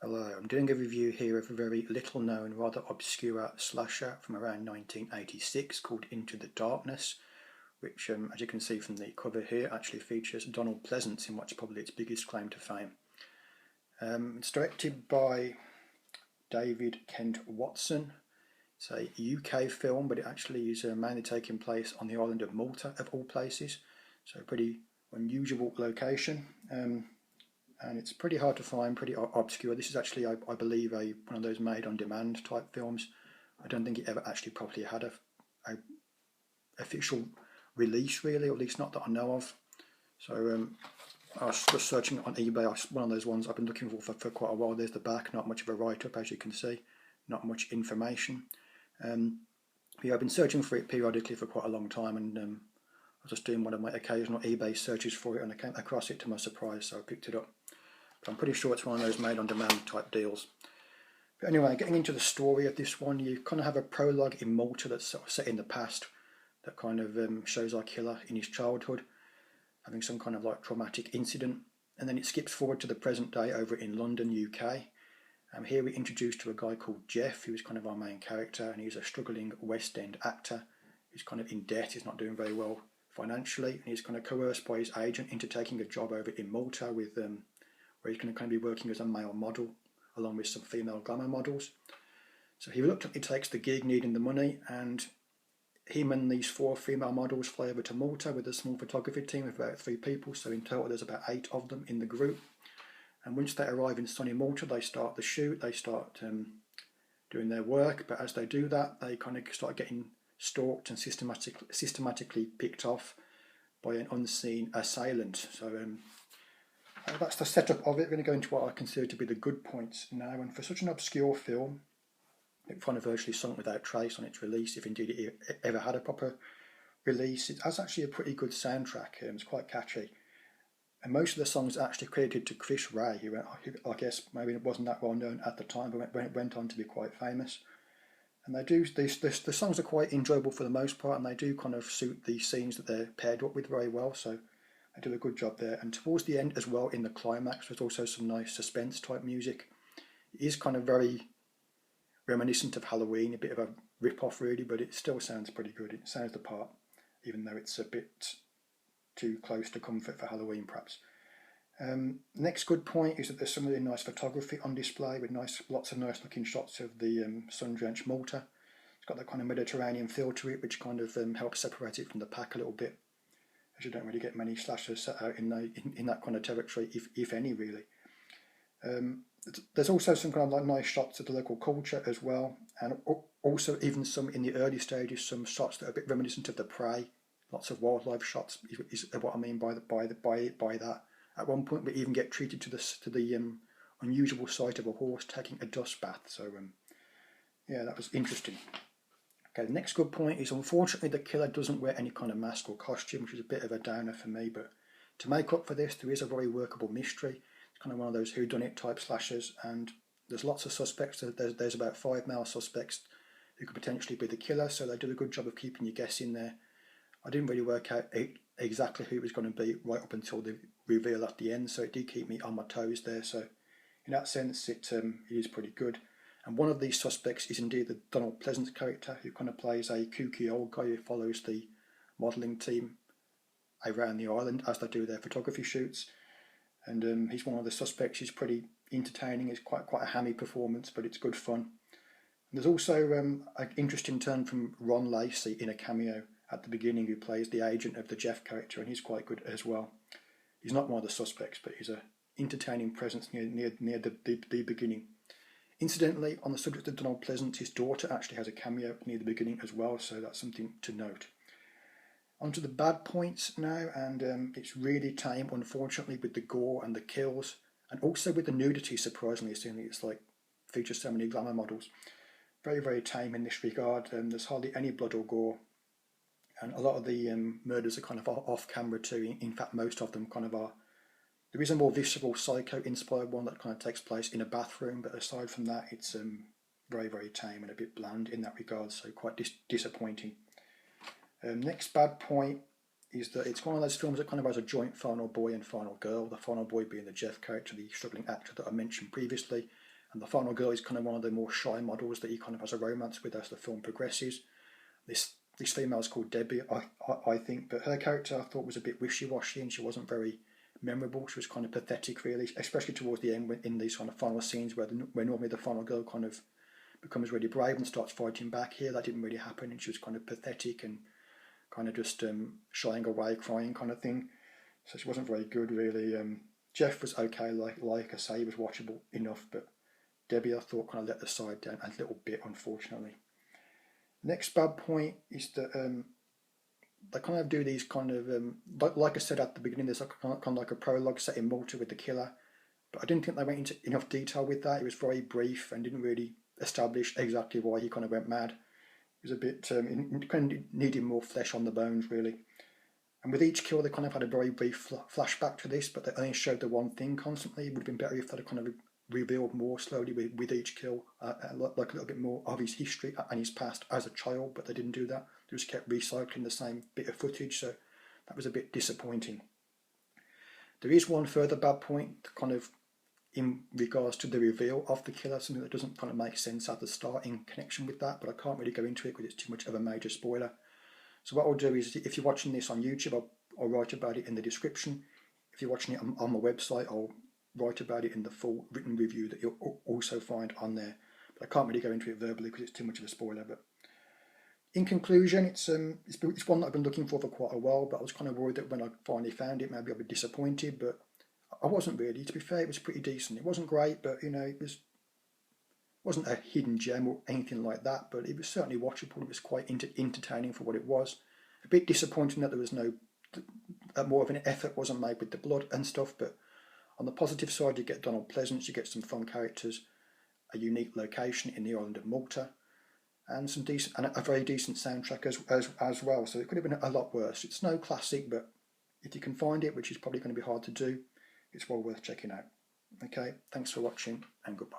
Hello, I'm doing a review here of a very little known, rather obscure slasher from around 1986 called Into the Darkness, which as you can see from the cover here actually features Donald Pleasence in what's probably its biggest claim to fame. It's directed by David Kent Watson. It's a UK film, but it actually is mainly taking place on the island of Malta, of all places, so a pretty unusual location. And it's pretty hard to find, pretty obscure. This is actually, I believe, one of those made-on-demand type films. I don't think it ever actually properly had a official release, really, or at least not that I know of. So I was just searching on eBay. One of those ones I've been looking for quite a while. There's the back, not much of a write-up, as you can see, not much information. Yeah, I've been searching for it periodically for quite a long time, and I was just doing one of my occasional eBay searches for it, and I came across it to my surprise, so I picked it up. But I'm pretty sure it's one of those made-on-demand type deals. But anyway, getting into the story of this one, you kind of have a prologue in Malta that's sort of set in the past that kind of shows our killer in his childhood, having some kind of like traumatic incident, and then it skips forward to the present day over in London, UK. Here we're introduced to a guy called Jeff, who's kind of our main character, and he's a struggling West End actor who's kind of in debt. He's not doing very well financially, and he's kind of coerced by his agent into taking a job over in Malta with where he's going to kind of be working as a male model along with some female glamour models. So he reluctantly takes the gig, needing the money, and him and these 4 female models fly over to Malta with a small photography team of about 3 people, so in total there's about 8 of them in the group. And once they arrive in sunny Malta, they start the shoot, they start doing their work, but as they do that, they kind of start getting stalked and systematically picked off by an unseen assailant. So that's the setup of it. We're going to go into what I consider to be the good points now, and for such an obscure film, it kind of virtually sunk without trace on its release, if indeed it ever had a proper release. It has actually a pretty good soundtrack, it's quite catchy. And most of the songs are actually credited to Chris Ray, who I guess maybe it wasn't that well known at the time, but went on to be quite famous. And the songs are quite enjoyable for the most part, and they do kind of suit the scenes that they're paired up with very well, so they do a good job there. And towards the end as well, in the climax, there's also some nice suspense type music. It is kind of very reminiscent of Halloween, a bit of a rip-off really, but it still sounds pretty good. It sounds the part, even though it's a bit too close to comfort for Halloween perhaps. Next good point is that there's some really nice photography on display with lots of nice looking shots of the sun-drenched Malta. It's got that kind of Mediterranean feel to it, which kind of helps separate it from the pack a little bit, as you don't really get many slashers set out in that kind of territory, if any really. There's also some kind of like nice shots of the local culture as well, and also even some in the early stages, some shots that are a bit reminiscent of the prey. Lots of wildlife shots is what I mean by that. At one point, we even get treated to the unusual sight of a horse taking a dust bath. So yeah, that was interesting. Okay, the next good point is, unfortunately, the killer doesn't wear any kind of mask or costume, which is a bit of a downer for me. But to make up for this, there is a very workable mystery. It's kind of one of those whodunit type slashers, and there's lots of suspects. There's about 5 male suspects who could potentially be the killer, so they do a good job of keeping you guessing there. I didn't really work out exactly who it was going to be right up until the reveal at the end, so it did keep me on my toes there. So in that sense, it is pretty good. And one of these suspects is indeed the Donald Pleasence character, who kind of plays a kooky old guy who follows the modelling team around the island as they do their photography shoots. And he's one of the suspects. He's pretty entertaining. It's quite a hammy performance, but it's good fun. And there's also an interesting turn from Ron Lacey in a cameo at the beginning, who plays the agent of the Jeff character, and he's quite good as well. He's not one of the suspects, but he's an entertaining presence near the beginning. Incidentally, on the subject of Donald Pleasence, his daughter actually has a cameo near the beginning as well, so that's something to note. On to the bad points now, and it's really tame, unfortunately, with the gore and the kills, and also with the nudity, surprisingly, seeing it's like features so many glamour models. Very, very tame in this regard. There's hardly any blood or gore. And a lot of the murders are kind of off camera too. In fact, most of them kind of are. There is a more visceral psycho-inspired one that kind of takes place in a bathroom, but aside from that, it's very, very tame and a bit bland in that regard, so quite disappointing. Next bad point is that it's one of those films that kind of has a joint final boy and final girl, the final boy being the Jeff character, the struggling actor that I mentioned previously, And the final girl is kind of one of the more shy models that he kind of has a romance with as the film progresses. This female is called Debbie, I think, but her character I thought was a bit wishy-washy, and she wasn't very memorable. She was kind of pathetic, really, especially towards the end when, in these kind of final scenes where normally the final girl kind of becomes really brave and starts fighting back. Here that didn't really happen, and she was kind of pathetic and kind of just shying away, crying kind of thing. So she wasn't very good, really. Jeff was okay, like I say, he was watchable enough, but Debbie I thought kind of let the side down a little bit, unfortunately. Next bad point is that they kind of do these kind of, like I said at the beginning, there's kind of like a prologue set in Malta with the killer, but I didn't think they went into enough detail with that. It was very brief and didn't really establish exactly why he kind of went mad. It was a bit, it kind of needed more flesh on the bones, really. And with each kill, they kind of had a very brief flashback to this, but they only showed the one thing constantly. It would have been better if they'd kind of revealed more slowly with each kill, like a little bit more of his history and his past as a child, but they didn't do that. They just kept recycling the same bit of footage, so that was a bit disappointing. There is one further bad point, kind of in regards to the reveal of the killer, something that doesn't kind of make sense at the start in connection with that, but I can't really go into it because it's too much of a major spoiler. So what I'll do is, if you're watching this on YouTube, I'll write about it in the description. If you're watching it on my website, I'll write about it in the full written review that you'll also find on there. But I can't really go into it verbally because it's too much of a spoiler. But in conclusion, it's one that I've been looking for quite a while, but I was kind of worried that when I finally found it, maybe I'd be disappointed, but I wasn't really. To be fair, it was pretty decent. It wasn't great, but you know, it wasn't a hidden gem or anything like that, but it was certainly watchable. It was quite entertaining for what it was. A bit disappointing that there was that more of an effort wasn't made with the blood and stuff, but on the positive side, you get Donald Pleasence, you get some fun characters, a unique location in the island of Malta, and a very decent soundtrack as well. So it could have been a lot worse. It's no classic, but if you can find it, which is probably going to be hard to do, it's well worth checking out. Okay, thanks for watching and goodbye.